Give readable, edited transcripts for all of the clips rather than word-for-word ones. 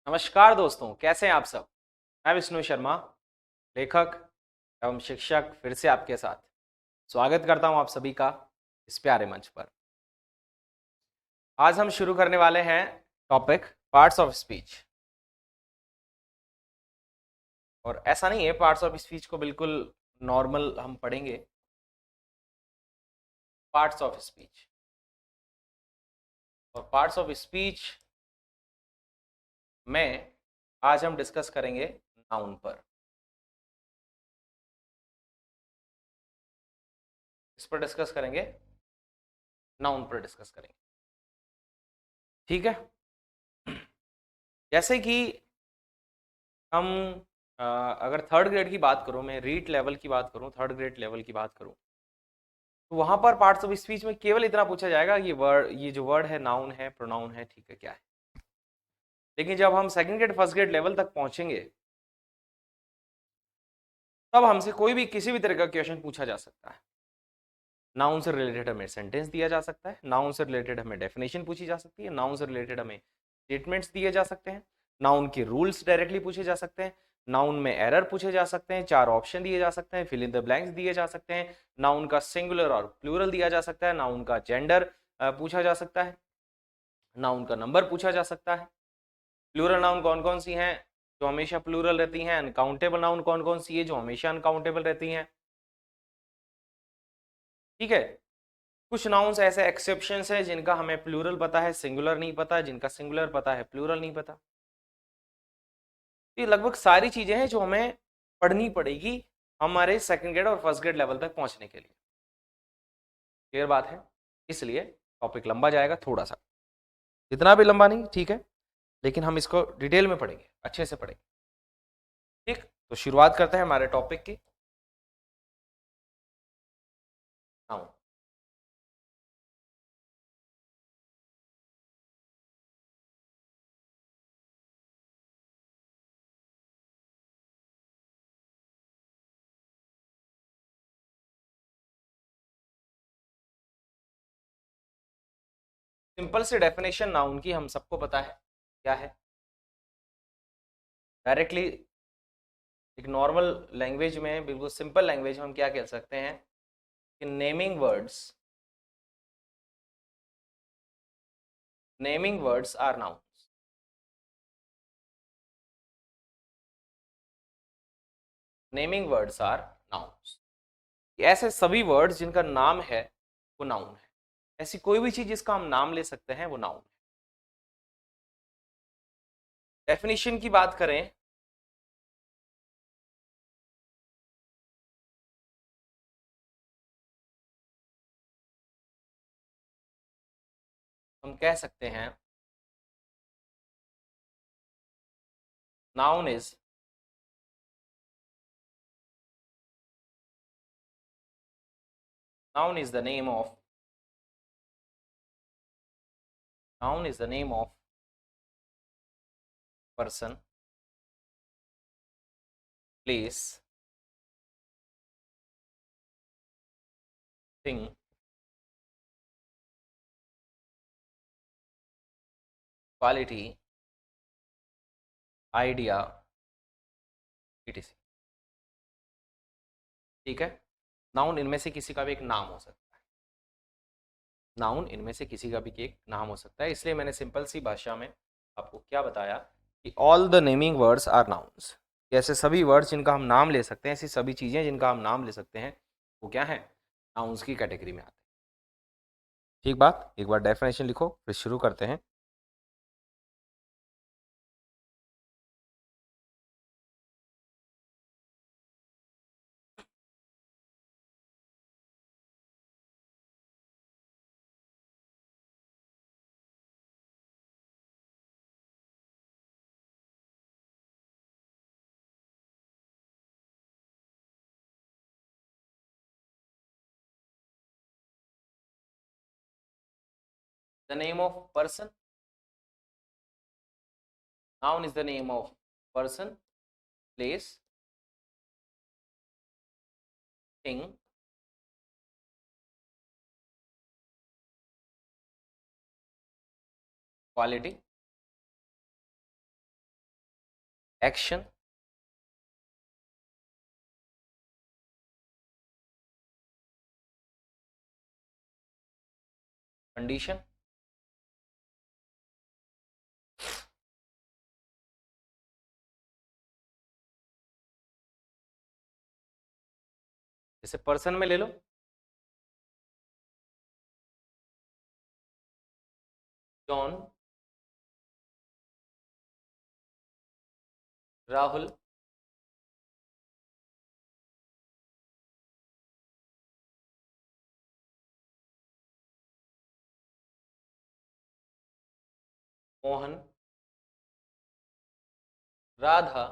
नमस्कार दोस्तों, कैसे हैं आप सब। मैं विष्णु शर्मा, लेखक एवं शिक्षक फिर से आपके साथ स्वागत करता हूं आप सभी का इस प्यारे मंच पर। आज हम शुरू करने वाले हैं टॉपिक पार्ट्स ऑफ स्पीच। और ऐसा नहीं है, पार्ट्स ऑफ स्पीच को बिल्कुल नॉर्मल हम पढ़ेंगे। पार्ट्स ऑफ स्पीच और पार्ट्स ऑफ स्पीच में आज हम डिस्कस करेंगे नाउन पर। इस पर डिस्कस करेंगे, नाउन पर डिस्कस करेंगे। ठीक है। जैसे कि हम अगर थर्ड ग्रेड की बात करूं, मैं रीट लेवल की बात करूं, थर्ड ग्रेड लेवल की बात करूं, तो वहां पर पार्ट्स ऑफ स्पीच में केवल इतना पूछा जाएगा कि ये जो वर्ड है नाउन है, प्रोनाउन है, ठीक है, क्या है। लेकिन जब हम second grade first grade level तक पहुंचेंगे, तब हमसे कोई भी किसी भी तरह का क्वेश्चन पूछा जा सकता है। नाउन से रिलेटेड हमें सेंटेंस दिया जा सकता है, नाउन से रिलेटेड हमें डेफिनेशन पूछी जा सकती है, नाउन से रिलेटेड हमें स्टेटमेंट्स दिए जा सकते हैं, नाउन के रूल्स डायरेक्टली पूछे जा सकते हैं, नाउन में एरर पूछे जा सकते हैं, 4 ऑप्शन दिए जा सकते हैं, फिल इन द ब्लैंक्स दिए जा सकते हैं, नाउन का सिंगुलर और प्लूरल दिया जा सकता है, नाउन का जेंडर पूछा जा सकता है, नाउन का नंबर पूछा जा सकता है। प्लूरल नाउन कौन कौन सी हैं जो हमेशा प्लूरल रहती हैं, अनकाउंटेबल नाउन कौन कौन सी है जो हमेशा अनकाउंटेबल रहती हैं। ठीक है। कुछ नाउन्स ऐसे एक्सेप्शंस है जिनका हमें प्लूरल पता है, सिंगुलर नहीं पता, जिनका सिंगुलर पता है, प्लूरल नहीं पता। ये लगभग सारी चीजें हैं जो हमें पढ़नी पड़ेगी हमारे सेकंड ग्रेड और फर्स्ट ग्रेड लेवल तक पहुंचने के लिए। क्लियर बात है। इसलिए टॉपिक लंबा जाएगा थोड़ा सा, इतना भी लंबा नहीं, ठीक है, लेकिन हम इसको डिटेल में पढ़ेंगे, अच्छे से पढ़ेंगे। ठीक, तो शुरुआत करते हैं हमारे टॉपिक की। नाउन। सिंपल सी डेफिनेशन नाउन की हम सबको पता है क्या है। डायरेक्टली एक नॉर्मल लैंग्वेज में, बिल्कुल सिंपल लैंग्वेज में हम क्या कह सकते हैं कि naming words are nouns. Naming words are nouns. ऐसे सभी वर्ड्स जिनका नाम है वो नाउन है। ऐसी कोई भी चीज जिसका हम नाम ले सकते हैं वो नाउन है। डेफिनेशन की बात करें, हम कह सकते हैं noun is noun is the name of noun is the name of person, place, thing, quality, idea, etc। ठीक है। नाउन इनमें से किसी का भी एक नाम हो सकता है। नाउन इनमें से किसी का भी एक नाम हो सकता है, इसलिए मैंने सिंपल सी भाषा में आपको क्या बताया कि all the naming words are nouns. ऐसे सभी वर्ड्स जिनका हम नाम ले सकते हैं, ऐसी सभी चीज़ें जिनका हम नाम ले सकते हैं, वो क्या है, नाउन्स की कैटेगरी में आते हैं। ठीक बात। एक बार डेफिनेशन लिखो फिर शुरू करते हैं। The name of person. Noun is the name of person, place, thing, quality, action, condition, जैसे पर्सन में ले लो, जॉन, राहुल, मोहन, राधा,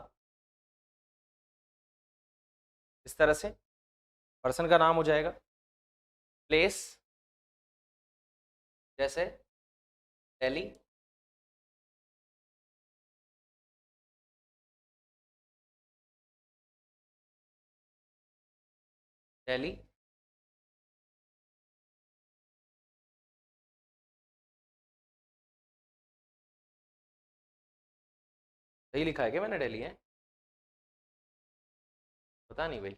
इस तरह से पर्सन का नाम हो जाएगा। प्लेस, जैसे दिल्ली, दिल्ली, सही लिखा है क्या मैंने दिल्ली है? पता नहीं भाई,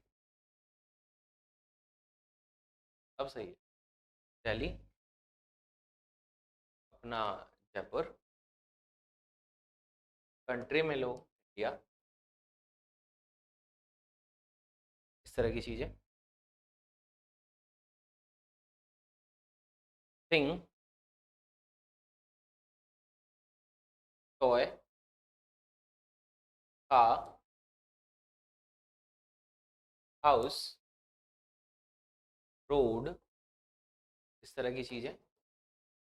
अब सही है। दिल्ली, अपना जयपुर, कंट्री में लो इंडिया, इस तरह की चीजें। थिंग, टॉय, का, हाउस, रोड, इस तरह की चीजें,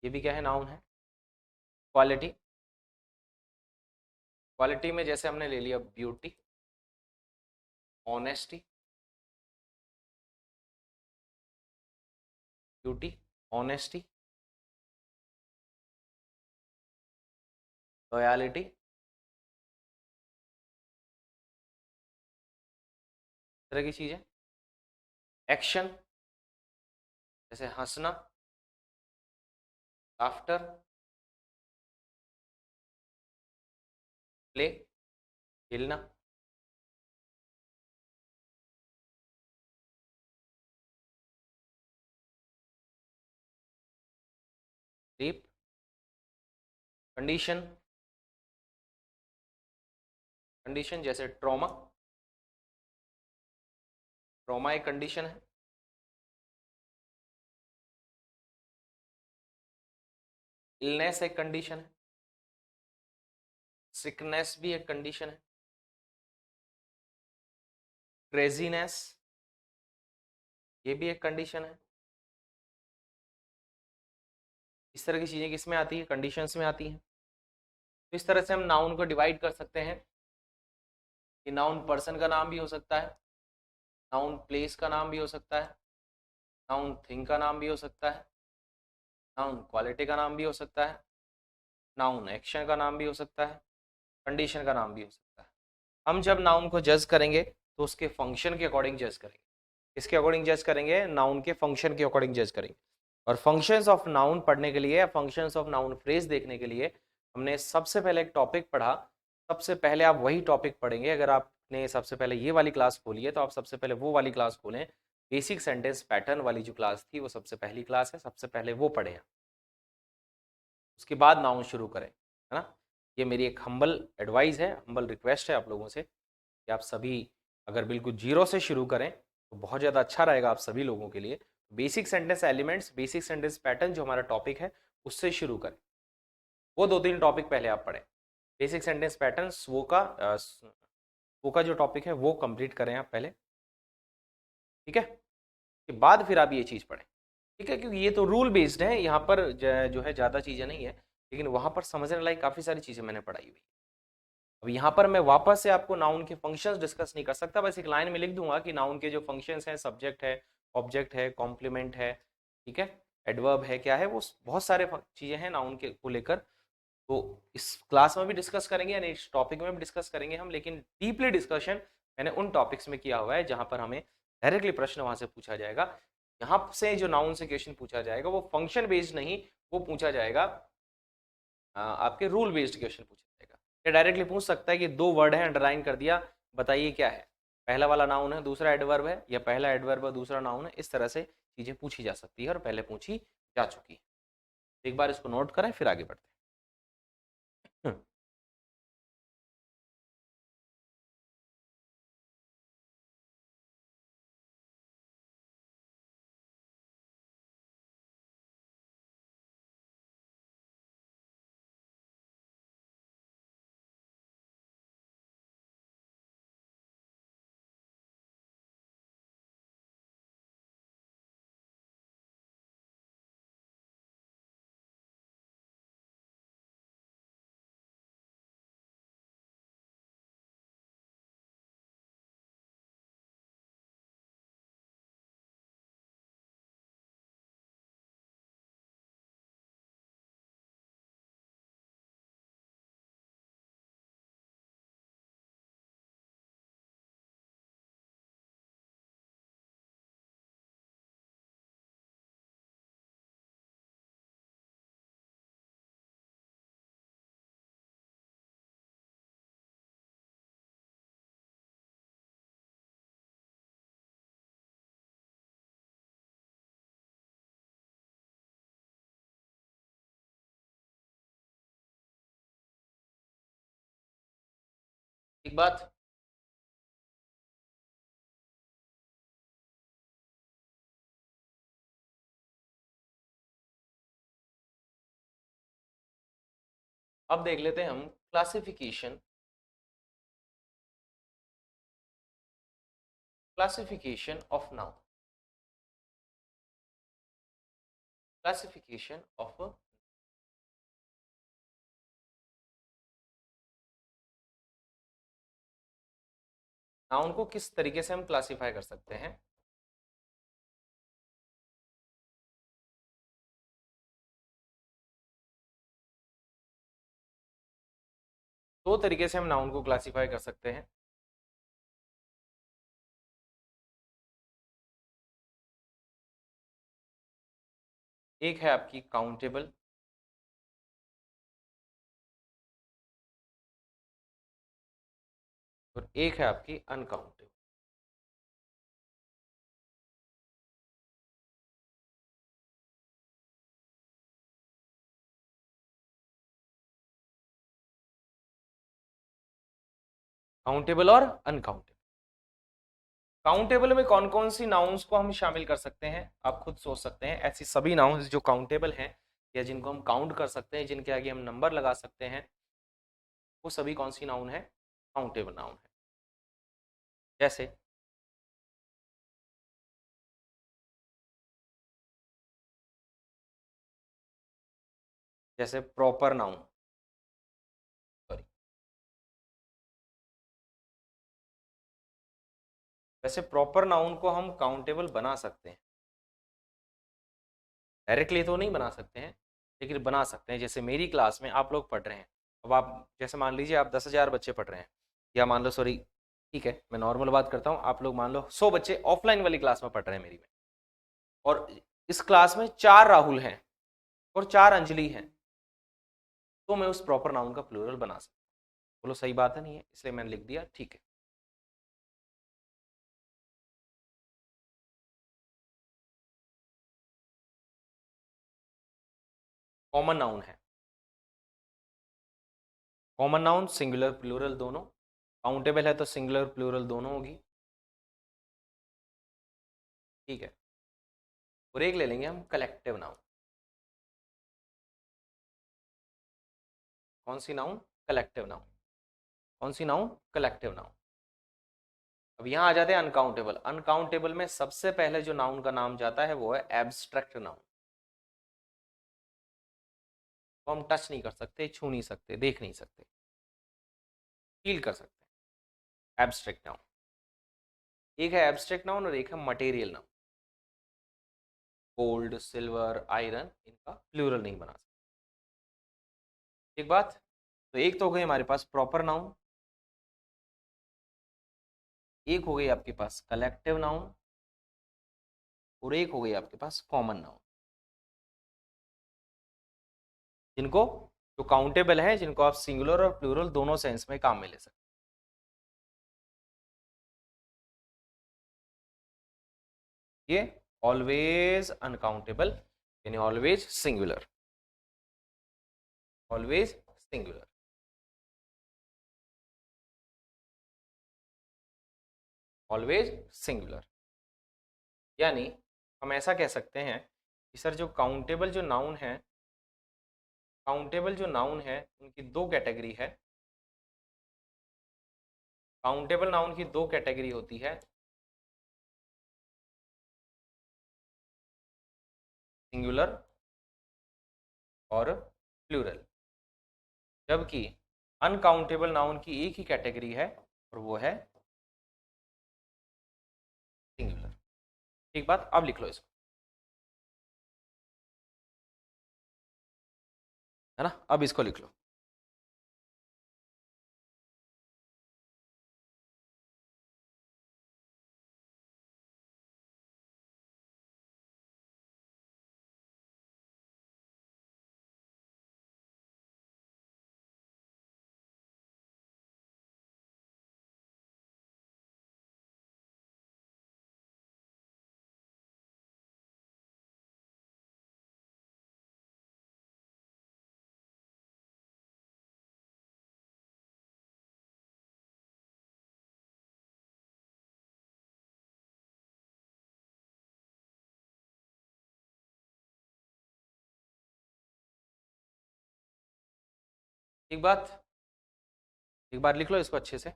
ये भी क्या है, नाउन है। क्वालिटी, क्वालिटी में जैसे हमने ले लिया beauty, honesty, beauty, honesty, loyalty, इस तरह की चीजें। एक्शन, जैसे हंसना, लाफ्टर, प्ले, खेलना, स्लीप, कंडीशन, कंडीशन जैसे ट्रॉमा, ट्रॉमा एक कंडीशन है। इलनेस एक कंडीशन है। सिकनेस भी एक कंडीशन है। क्रेजीनेस, ये भी एक कंडीशन है। इस तरह की चीजें किसमें आती है, कंडीशंस में आती हैं। तो इस तरह से हम नाउन को डिवाइड कर सकते हैं कि नाउन पर्सन का नाम भी हो सकता है, नाउन प्लेस का नाम भी हो सकता है, नाउन थिंग का नाम भी हो सकता है, नाउन क्वालिटी का नाम भी हो सकता है, नाउन एक्शन का नाम भी हो सकता है, कंडीशन का नाम भी हो सकता है। हम जब नाउन को जज करेंगे तो उसके फंक्शन के अकॉर्डिंग जज करेंगे। किसके अकॉर्डिंग जज करेंगे, नाउन के फंक्शन के अकॉर्डिंग जज करेंगे। और फंक्शंस ऑफ नाउन पढ़ने के लिए या फंक्शंस ऑफ नाउन फ्रेज देखने के लिए हमने सबसे पहले एक टॉपिक पढ़ा। सबसे पहले आप वही टॉपिक पढ़ेंगे। अगर आपने सबसे पहले ये वाली क्लास खोली है तो आप सबसे पहले वो वाली क्लास खोलें। बेसिक सेंटेंस पैटर्न वाली जो क्लास थी वो सबसे पहली क्लास है, सबसे पहले वो पढ़ें, उसके बाद नाउन शुरू करें, है ना। ये मेरी एक हम्बल एडवाइस है, हम्बल रिक्वेस्ट है आप लोगों से कि आप सभी अगर बिल्कुल जीरो से शुरू करें तो बहुत ज़्यादा अच्छा रहेगा आप सभी लोगों के लिए। Basic sentence elements, basic sentence pattern जो हमारा टॉपिक है उससे शुरू करें। वो 2-3 टॉपिक पहले आप पढ़ें। बेसिक सेंटेंस पैटर्न वो का जो टॉपिक है वो कंप्लीट करें आप पहले, ठीक है। के बाद फिर आप ये चीज़ पढ़ें, ठीक है, क्योंकि ये तो रूल बेस्ड है। यहाँ पर जो है ज़्यादा चीज़ें नहीं है, लेकिन वहाँ पर समझने लायक काफ़ी सारी चीज़ें मैंने पढ़ाई हुई। अब यहाँ पर मैं वापस से आपको नाउन के फंक्शंस डिस्कस नहीं कर सकता, बस एक लाइन में लिख दूंगा कि नाउन के जो फंक्शंस हैं, सब्जेक्ट है, ऑब्जेक्ट है, कॉम्प्लीमेंट है, ठीक है, एडवर्ब है, क्या है, वो बहुत सारे चीज़ें हैं नाउन के को लेकर। तो इस क्लास में भी डिस्कस करेंगे यानी इस टॉपिक में भी डिस्कस करेंगे हम, लेकिन डीपली डिस्कशन मैंने उन टॉपिक्स में किया हुआ है जहाँ पर हमें डायरेक्टली प्रश्न वहाँ से पूछा जाएगा। यहाँ से जो नाउन से क्वेश्चन पूछा जाएगा वो फंक्शन बेस्ड नहीं, वो पूछा जाएगा आपके रूल बेस्ड क्वेश्चन पूछा जाएगा। ये डायरेक्टली पूछ सकता है कि दो वर्ड है, अंडरलाइन कर दिया, बताइए क्या है, पहला वाला नाउन है दूसरा एडवर्ब है, या पहला एडवर्ब है दूसरा नाउन है। इस तरह से चीजें पूछी जा सकती है और पहले पूछी जा चुकी है। एक बार इसको नोट करें फिर आगे बढ़ते हैं। एक बात, अब देख लेते हैं हम classification, classification of noun, classification of noun को किस तरीके से हम क्लासिफाई कर सकते हैं। दो तरीके से हम नाउन को क्लासिफाई कर सकते हैं। एक है आपकी काउंटेबल, और एक है आपकी अनकाउंटेबल। काउंटेबल और अनकाउंटेबल। काउंटेबल में कौन कौन सी नाउन्स को हम शामिल कर सकते हैं, आप खुद सोच सकते हैं। ऐसी सभी नाउन्स जो काउंटेबल हैं या जिनको हम काउंट कर सकते हैं, जिनके आगे हम नंबर लगा सकते हैं, वो सभी कौन सी नाउन है, काउंटेबल नाउन है। जैसे जैसे प्रॉपर नाउन, सॉरी, वैसे प्रॉपर नाउन को हम काउंटेबल बना सकते हैं, डायरेक्टली तो नहीं बना सकते हैं लेकिन बना सकते हैं। जैसे मेरी क्लास में आप लोग पढ़ रहे हैं, अब आप जैसे मान लीजिए आप 10,000 बच्चे पढ़ रहे हैं, या मान लो, सॉरी ठीक है मैं नॉर्मल बात करता हूँ, आप लोग मान लो 100 बच्चे ऑफलाइन वाली क्लास में पढ़ रहे हैं मेरी में, और इस क्लास में 4 राहुल हैं और 4 अंजलि हैं, तो मैं उस प्रॉपर नाउन का प्लूरल बना सकता हूँ। बोलो सही बात है, नहीं है, इसलिए मैंने लिख दिया, ठीक है। कॉमन नाउन है, कॉमन नाउन सिंगुलर प्लूरल दोनों, काउंटेबल है तो सिंगुलर प्लूरल दोनों होगी, ठीक है। और एक ले लेंगे हम कलेक्टिव नाउन। कौन सी नाउन, कलेक्टिव नाउन। कौन सी नाउन, कलेक्टिव नाउन। अब यहां आ जाते हैं अनकाउंटेबल। अनकाउंटेबल में सबसे पहले जो नाउन का नाम जाता है वो है एब्स्ट्रैक्ट नाउन। तो हम टच नहीं कर सकते, छू नहीं सकते, देख नहीं सकते, फील कर सकते हैं, एब्स्ट्रैक्ट नाउन। एक है एब्स्ट्रैक्ट नाउन और एक है material noun. Gold, silver, iron, इनका प्लूरल नहीं बना सकते। एक बात, तो एक तो हो गई हमारे पास प्रॉपर नाउन, एक हो गई आपके पास कलेक्टिव नाउन, और एक हो गई आपके पास कॉमन नाउन, जिनको जो काउंटेबल है, जिनको आप सिंगुलर और प्लूरल दोनों सेंस में काम में ले सकते हैं। ये ऑलवेज अनकाउंटेबल यानी always singular, always singular. Always singular यानी हम ऐसा कह सकते हैं कि सर जो काउंटेबल जो नाउन है, काउंटेबल जो नाउन है उनकी दो कैटेगरी है। काउंटेबल नाउन की दो कैटेगरी होती है, सिंगुलर और प्लूरल, जबकि अनकाउंटेबल नाउन की एक ही कैटेगरी है और वो है सिंगुलर। ठीक बात, अब लिख लो इसको, है ना, अब इसको लिख लो। एक बात, एक बार लिख लो इसको अच्छे से।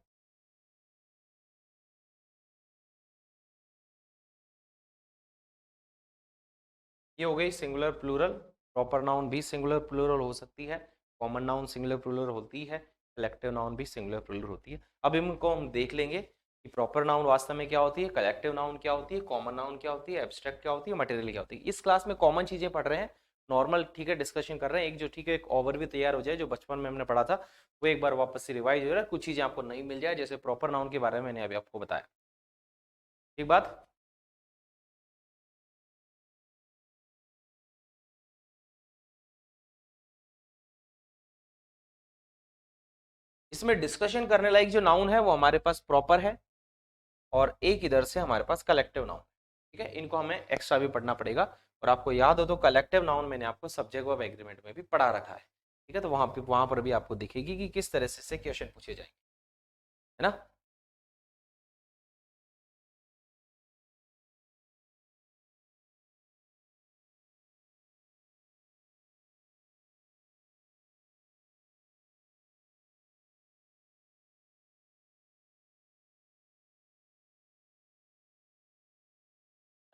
ये हो गई सिंगुलर प्लूरल। प्रॉपर नाउन भी सिंगुलर प्लूरल हो सकती है, कॉमन नाउन सिंगुलर प्लूरल होती है, कलेक्टिव नाउन भी सिंगुलर प्लूरल होती है। अब इनको हम देख लेंगे कि प्रॉपर नाउन वास्तव में क्या होती है, कलेक्टिव नाउन क्या होती है, कॉमन नाउन क्या होती है, एब्स्ट्रैक्ट क्या होती है, मटेरियल क्या होती है। इस क्लास में कॉमन चीजें पढ़ रहे हैं, नॉर्मल ठीक है डिस्कशन कर रहे हैं, एक जो ठीक है एक ओवरव्यू तैयार हो जाए, जो बचपन में हमने पढ़ा था वो एक बार वापस से रिवाइज हो रहा है, कुछ चीजें आपको नहीं मिल जाए, जैसे प्रॉपर नाउन के बारे में मैंने अभी आपको बताया। ठीक बात। इसमें डिस्कशन करने लायक जो नाउन है वो हमारे पास प्रॉपर है, और एक इधर से हमारे पास कलेक्टिव नाउन। ठीक है, इनको हमें एक्स्ट्रा भी पढ़ना पड़ेगा। और आपको याद हो तो कलेक्टिव नाउन मैंने आपको सब्जेक्ट वर्ब एग्रीमेंट में भी पढ़ा रखा है। ठीक है, तो वहां पर भी आपको दिखेगी कि किस तरह से क्वेश्चन पूछे जाएंगे, है ना।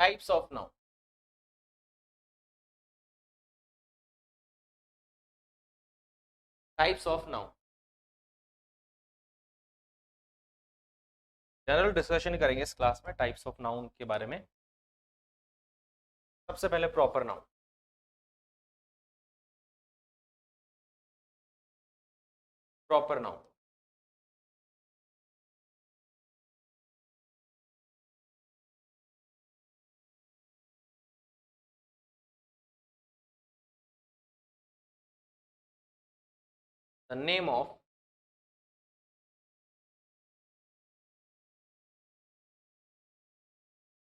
Types of noun, types of noun general discussion करेंगे इस क्लास में टाइप्स ऑफ नाउन के बारे में। सबसे पहले proper noun. Proper noun, the name of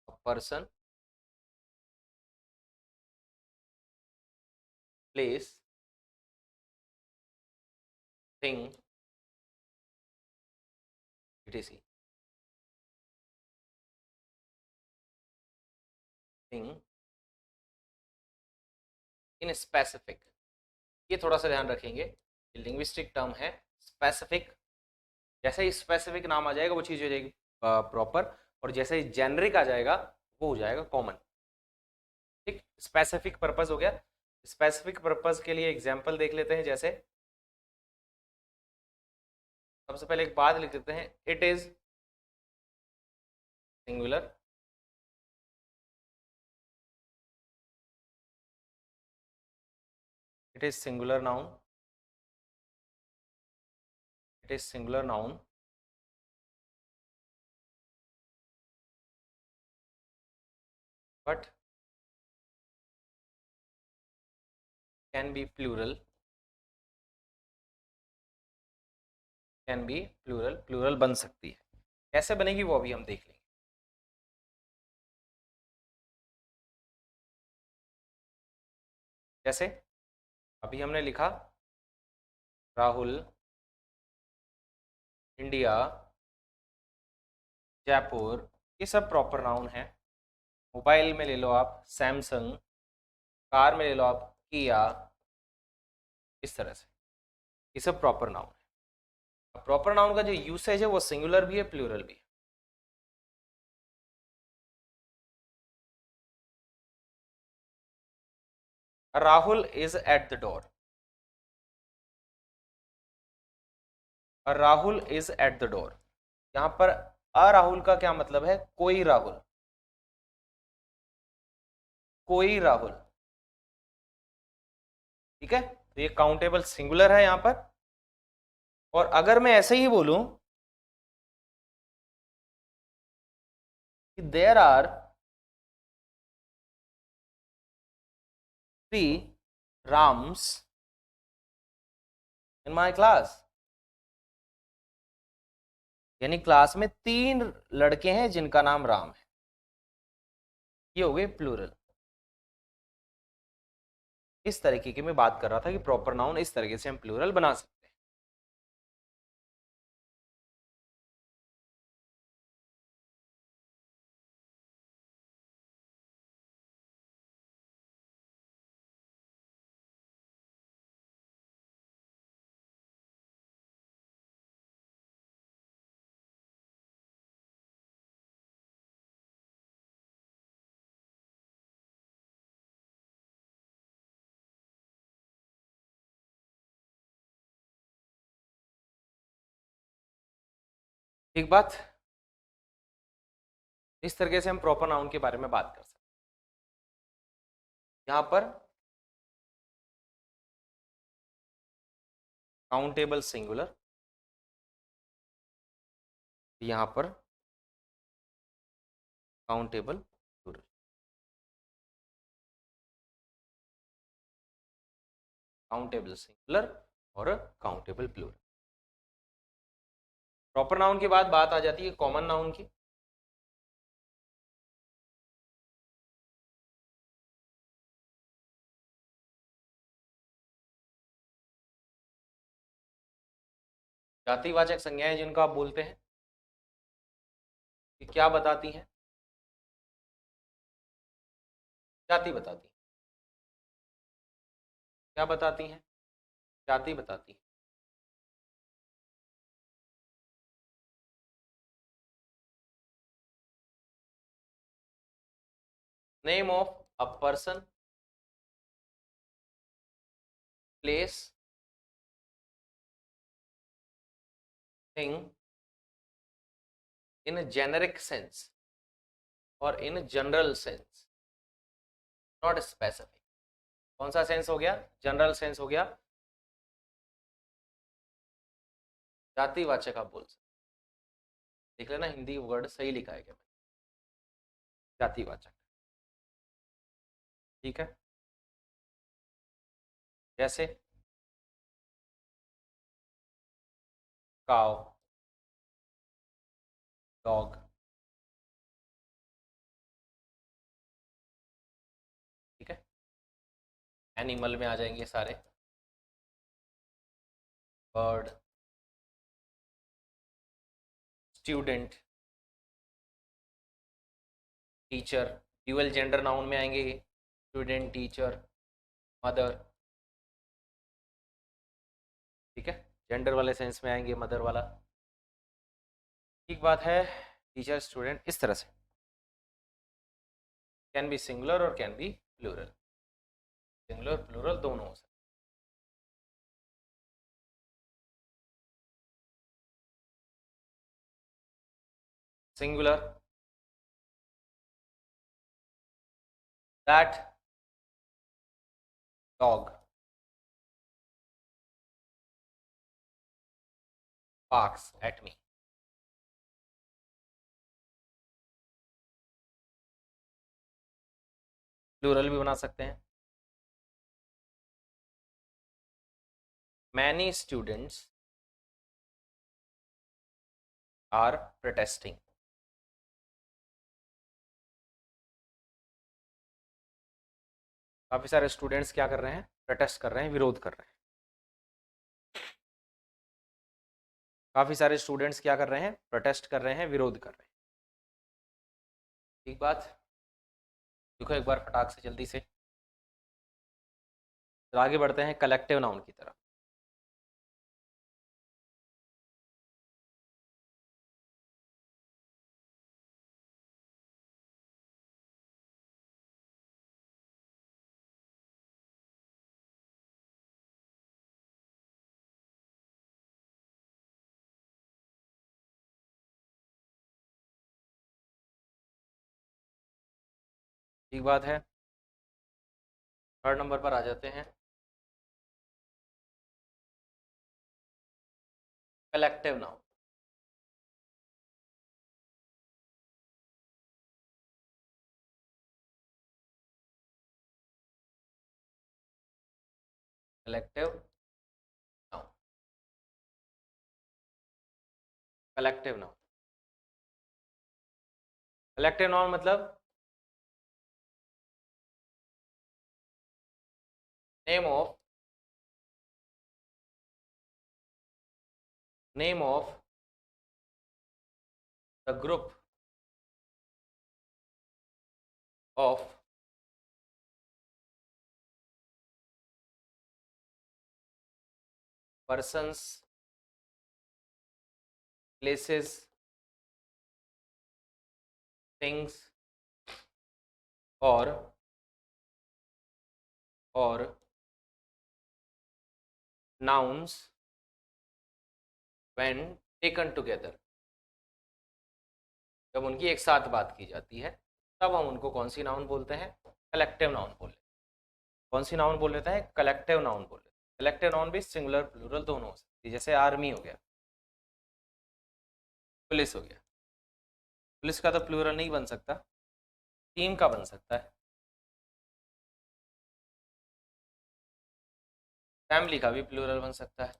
a person, place, thing, etc. Thing in specific, ये थोड़ा सा ध्यान रखेंगे, लिंग्विस्टिक टर्म है स्पेसिफिक। जैसे ही स्पेसिफिक नाम आ जाएगा वो चीज हो जाएगी प्रॉपर, और जैसे ही जेनरिक आ जाएगा वो हो जाएगा कॉमन। ठीक, स्पेसिफिक पर्पस हो गया। स्पेसिफिक पर्पस के लिए एग्जांपल देख लेते हैं। जैसे सबसे पहले एक बात लिख देते हैं, it is singular, it is singular noun, it is singular noun but can be plural, can be plural, plural बन सकती है। कैसे बनेगी वो अभी हम देख लेंगे। कैसे, अभी हमने लिखा राहुल, इंडिया, जयपुर, ये सब प्रॉपर नाउन है। मोबाइल में ले लो आप सैमसंग, कार में ले लो आप किया, इस तरह से ये सब प्रॉपर नाउन है। प्रॉपर नाउन का जो यूसेज है वो सिंगुलर भी है, प्लूरल भी है। Rahul is at the door, Rahul is at the door. यहां पर अ राहुल का क्या मतलब है, कोई राहुल, कोई राहुल, ठीक है। तो ये काउंटेबल सिंगुलर है यहां पर। और अगर मैं ऐसे ही बोलूं कि there are 3 Rams in my class, यानी क्लास में 3 लड़के हैं जिनका नाम राम है, ये हो गए प्लूरल। इस तरीके की मैं बात कर रहा था कि प्रॉपर नाउन इस तरीके से हम प्लूरल बना सकते हैं। एक बात, इस तरीके से हम प्रॉपर नाउन के बारे में बात कर सकते हैं। यहां पर काउंटेबल सिंगुलर, यहां पर काउंटेबल प्लूरल, काउंटेबल सिंगुलर और काउंटेबल प्लूरल। प्रॉपर नाउन के बाद बात आ जाती है कॉमन नाउन की। जातिवाचक संज्ञाएं जिनको आप बोलते हैं, कि क्या बताती हैं, जाति बताती है। क्या बताती हैं, जाति बताती है। Name of a person, place, thing in generic sense और in general sense, not specific. कौन सा सेंस हो गया, जनरल सेंस हो गया। जातिवाचक आप बोल सकते, देख लेना हिंदी वर्ड सही लिखा है क्या, जातिवाचक, ठीक है। जैसे काव, डॉग, ठीक है। एनिमल में आ जाएंगे सारे, bird, student, teacher, dual gender noun में आएंगे, स्टूडेंट, टीचर, मदर, ठीक है। जेंडर वाले सेंस में आएंगे मदर वाला, ठीक बात है। टीचर, स्टूडेंट, इस तरह से कैन बी सिंगुलर और can be plural, singular plural दोनों हो सकते। Singular, that dog barks at me, plural भी बना सकते हैं। Many students are protesting. काफी सारे स्टूडेंट्स क्या कर रहे हैं, प्रोटेस्ट कर रहे हैं, विरोध कर रहे हैं। काफी सारे स्टूडेंट्स क्या कर रहे हैं, प्रोटेस्ट कर रहे हैं, विरोध कर रहे हैं। ठीक बात। देखो एक बार फटाक से जल्दी से, तो आगे बढ़ते हैं कलेक्टिव नाउन की तरफ। ठीक बात है। थर्ड नंबर पर आ जाते हैं, collective noun. Collective noun, collective noun. Collective noun मतलब name of, name of the group of persons, places, things or nouns when taken together। जब उनकी एक साथ बात की जाती है तब हम उनको कौन सी नाउन बोलते हैं, कलेक्टिव नाउन बोलते हैं। कौन सी नाउन बोल लेते हैं, कलेक्टिव नाउन बोल लेते हैं। कलेक्टिव नाउन भी सिंगुलर प्लूरल दोनों हो सकती है, जैसे आर्मी हो गया, पुलिस हो गया। पुलिस का तो प्लूरल नहीं बन सकता, टीम का बन सकता है। फैमिली का भी प्लूरल बन सकता है।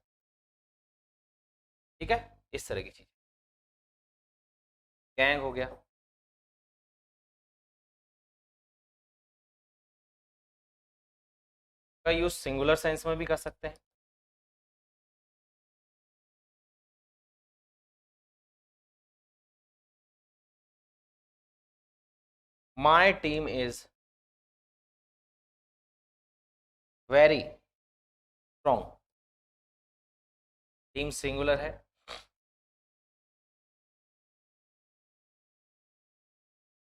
ठीक है, इस तरह की चीज। गैंग हो गया, का यूज सिंगुलर सेंस में भी कर सकते हैं। My team is very strong. Team singular है।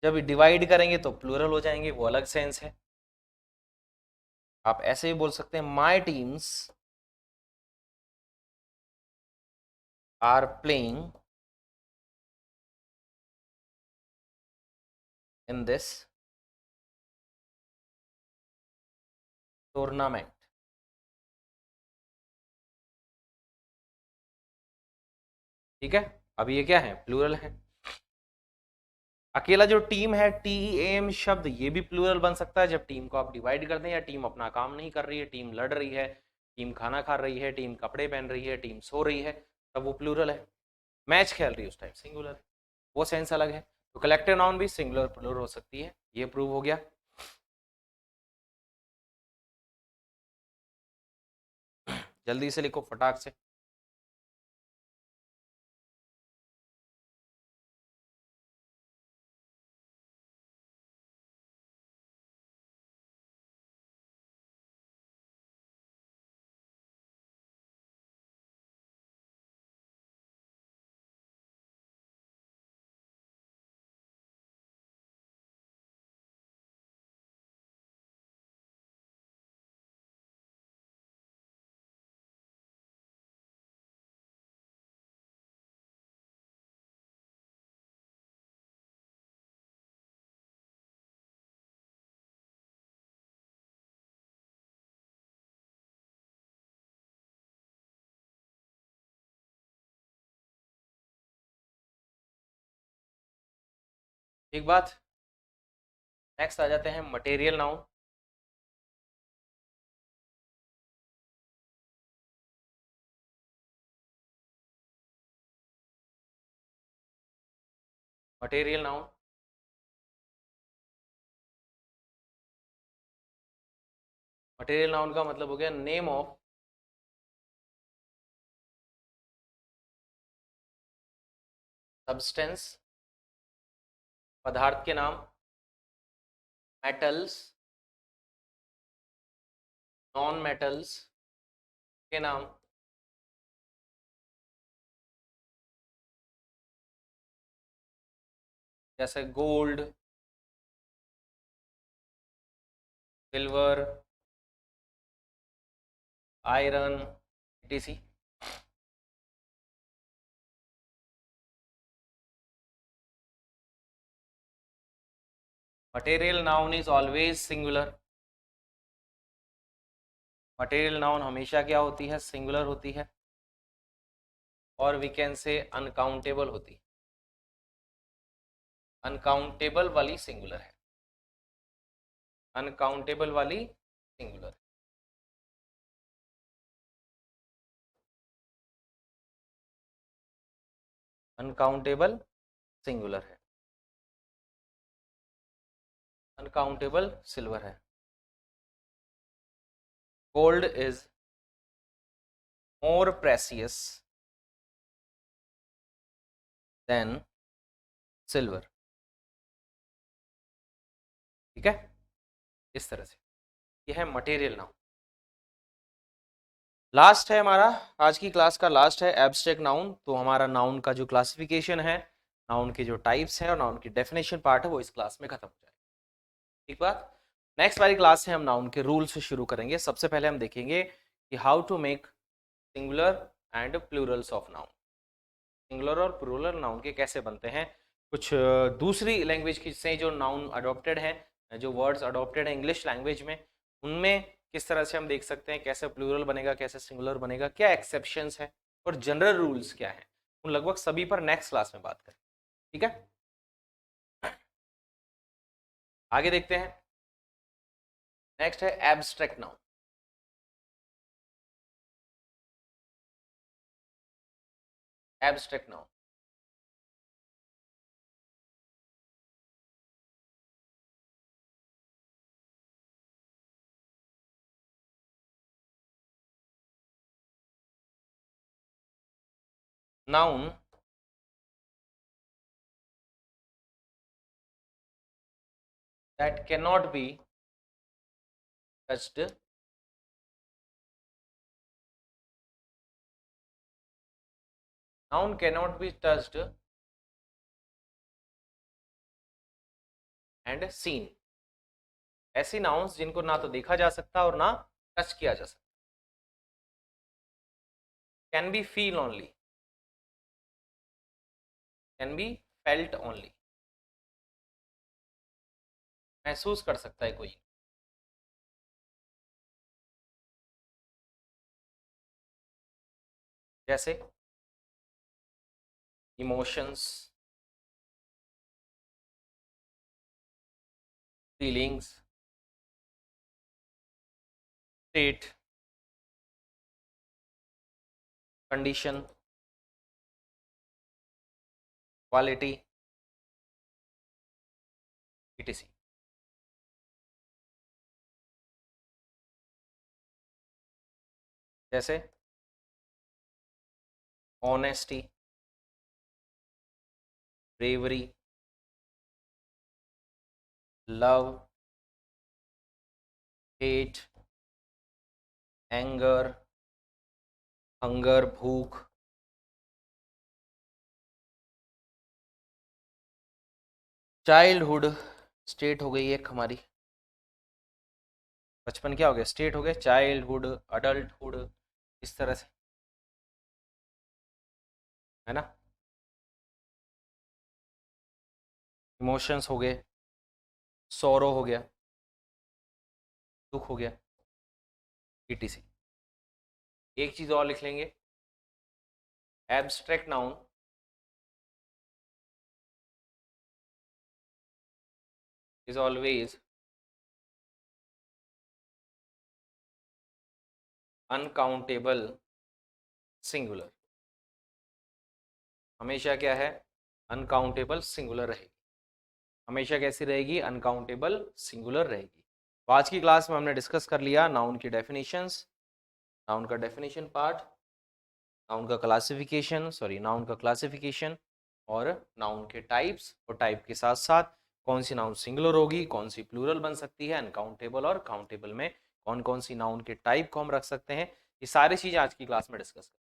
जब डिवाइड करेंगे तो प्लूरल हो जाएंगे, वो अलग सेंस है। आप ऐसे भी बोल सकते हैं, my teams are playing in this tournament. ठीक है, अब ये क्या है, प्लूरल है। अकेला जो टीम है, टीएम शब्द, ये भी प्लूरल बन सकता है जब टीम को आप डिवाइड कर दें, या टीम अपना काम नहीं कर रही है, टीम लड़ रही है, टीम खाना खा रही है, टीम कपड़े पहन रही है, टीम सो रही है, तब वो प्लूरल है। मैच खेल रही है उस टाइम सिंगुलर है, वो सेंस अलग है। तो कलेक्टिव नाउन भी सिंगुलर प्लूरल हो सकती है, ये प्रूव हो गया। जल्दी से लिखो फटाक से। एक बात, नेक्स्ट आ जाते हैं material noun. Material noun, material noun का मतलब हो गया नेम ऑफ सब्सटेंस, पदार्थ के नाम, मेटल्स, नॉन मेटल्स के नाम, जैसे gold, silver, iron, etc. Material noun is always singular, material noun हमेशा क्या होती है, सिंगुलर होती है, और वी कैन से अनकाउंटेबल होती है, अनकाउंटेबल वाली सिंगुलर है, अनकाउंटेबल वाली सिंगुलर, अनकाउंटेबल सिंगुलर है, अनकाउंटेबल सिल्वर है। Gold is more precious than silver, ठीक है, इस तरह से ये है मटेरियल नाउन। लास्ट है हमारा आज की क्लास का, लास्ट है एब्स्ट्रैक्ट नाउन। तो हमारा नाउन का जो क्लासिफिकेशन है, नाउन के जो टाइप्स हैं और नाउन की डेफिनेशन पार्ट है, वो इस क्लास में खत्म हो जाएगा, ठीक बात। नेक्स्ट वाली क्लास से हम नाउन के रूल से शुरू करेंगे। सबसे पहले हम देखेंगे कि how to make singular and plurals of noun, singular और प्लूरल नाउन के कैसे बनते हैं। कुछ दूसरी लैंग्वेज की से जो नाउन अडॉप्टेड हैं, जो वर्ड्स अडॉप्टेड हैं इंग्लिश लैंग्वेज में, उनमें किस तरह से हम देख सकते हैं कैसे प्लूरल बनेगा, कैसे सिंगुलर बनेगा, क्या एक्सेप्शंस है और जनरल रूल्स क्या हैं, उन लगभग सभी पर नेक्स्ट क्लास में बात करें, ठीक है। आगे देखते हैं, नेक्स्ट है abstract noun. Abstract noun, noun that cannot be touched, noun cannot be touched and seen, ऐसी नाउन्स जिनको ना तो देखा जा सकता और ना टच किया जा सकता, can be feel only, can be felt only, महसूस कर सकता है कोई, जैसे emotions, feelings, state, condition, quality, etc. जैसे honesty, bravery, love, hate, anger, hunger भूख, चाइल्डहुड स्टेट हो गई एक हमारी, बचपन क्या हो गया, स्टेट हो गया, चाइल्डहुड, अडल्टहुड, इस तरह से, है ना। इमोशंस हो गए, सौरो हो गया, दुख हो गया, etc. एक चीज और लिख लेंगे, abstract noun is always uncountable singular, हमेशा क्या है, अनकाउंटेबल सिंगुलर रहेगी, हमेशा कैसी रहेगी, अनकाउंटेबल सिंगुलर रहेगी। तो आज की क्लास में हमने डिस्कस कर लिया नाउन की डेफिनेशंस, नाउन का डेफिनेशन पार्ट, नाउन का क्लासिफिकेशन और नाउन के टाइप्स, और टाइप के साथ साथ कौन सी नाउन सिंगुलर होगी, कौन सी प्लूरल बन सकती है, अनकाउंटेबल और काउंटेबल में कौन कौन सी नाउन के टाइप को हम रख सकते हैं, ये सारी चीजें आज की क्लास में डिस्कस करें।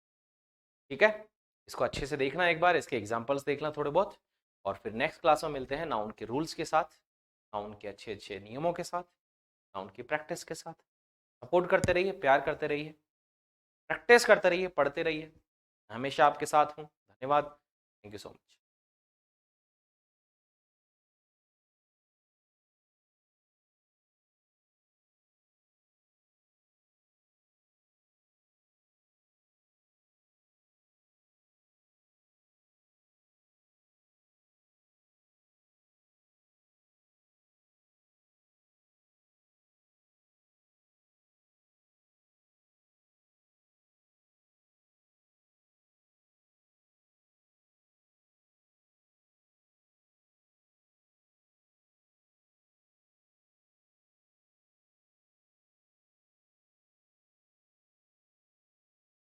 ठीक है, इसको अच्छे से देखना, एक बार इसके एग्जाम्पल्स देखना थोड़े बहुत, और फिर नेक्स्ट क्लास में मिलते हैं नाउन के रूल्स के साथ, नाउन के अच्छे अच्छे नियमों के साथ, नाउन की प्रैक्टिस के साथ। सपोर्ट करते रहिए, प्यार करते रहिए, प्रैक्टिस करते रहिए, पढ़ते रहिए, हमेशा आपके साथ हूँ। धन्यवाद, थैंक यू सो मच।